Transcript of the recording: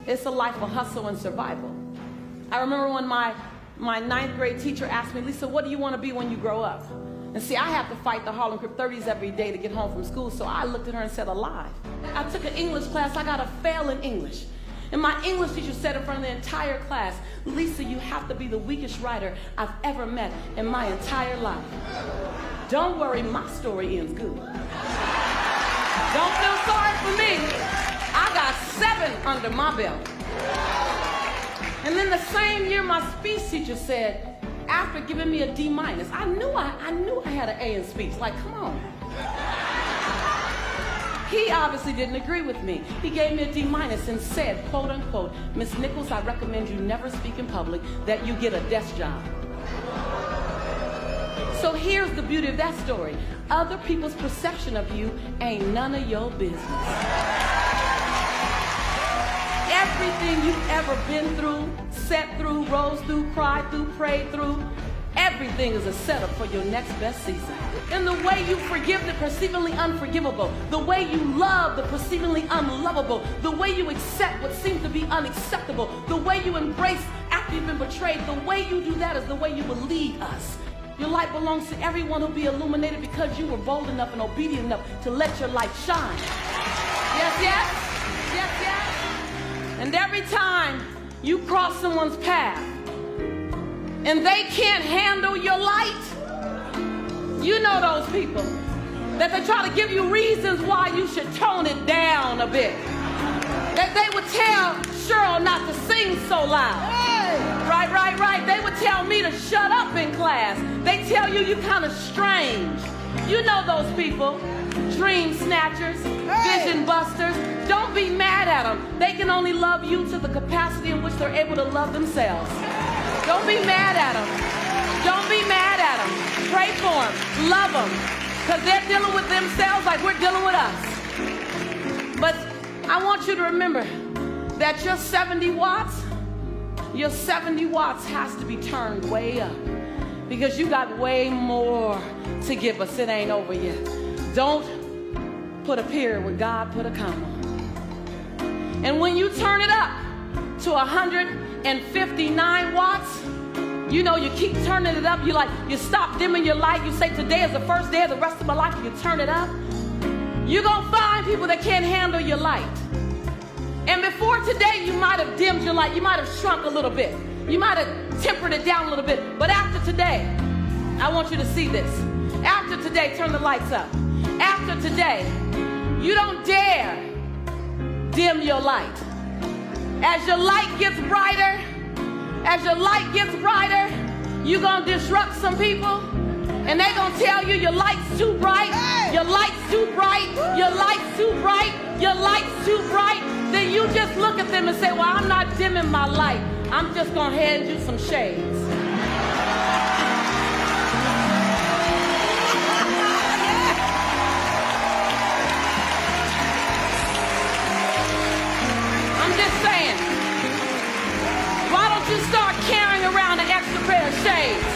It's a life of hustle and survival. I remember when my ninth grade teacher asked me, Lisa, what do you want to be when you grow up? And see, I have to fight the Harlem Crip 30s every day to get home from school, so I looked at her and said, alive. I took an English class. I got a fail in English. And my English teacher said in front of the entire class, Lisa, you have to be the weakest writer I've ever met in my entire life. Don't worry, my story ends good. Don't feel sorry for me. I got 7 under my belt. And then the same year, my speech teacher said, after giving me a D-, I knew I had an A in speech. Like, come on. He obviously didn't agree with me. He gave me a D- and said, quote unquote, Miss Nichols, I recommend you never speak in public, that you get a desk job. So here's the beauty of that story. Other people's perception of you ain't none of your business. Everything you've ever been through, sat through, rose through, cried through, prayed through, everything is a setup for your next best season. And the way you forgive the perceivingly unforgivable, the way you love the perceivingly unlovable, the way you accept what seems to be unacceptable, the way you embrace after you've been betrayed, the way you do that is the way you will lead us. Your light belongs to everyone who'll be illuminated because you were bold enough and obedient enough to let your light shine. Yes, yes? Yes, yes? And every time you cross someone's path and they can't handle your light, you know those people that they try to give you reasons why you should tone it down a bit. That they would tell Cheryl not to sing so loud. Right, right, right. They would tell me to shut up in class. They tell you you're kind of strange. You know those people. Dream snatchers, vision busters. Don't be mad at them. They can only love you to the capacity in which they're able to love themselves. Don't be mad at them. Don't be mad at them. Pray for them. Love them. Because they're dealing with themselves like we're dealing with us. But I want you to remember that your 70 watts has to be turned way up. Because you got way more to give us. It ain't over yet. Don't put a period when God put a comma. And when you turn it up to 159 watts, you know, you keep turning it up. You stop dimming your light. You say, today is the first day of the rest of my life. You turn it up. You're going to find people that can't handle your light. And before today, you might have dimmed your light. You might have shrunk a little bit. You might have tempered it down a little bit. But after today, I want you to see this. After today, turn the lights up. After today, you don't dare dim your light. As your light gets brighter, you're going to disrupt some people. And they're going to tell you your light's too bright, your light's too bright, your light's too bright, your light's too bright. Then you just look at them and say, well, I'm not dimming my light. I'm just going to hand you some shades. I'm just saying, why don't you start carrying around an extra pair of shades?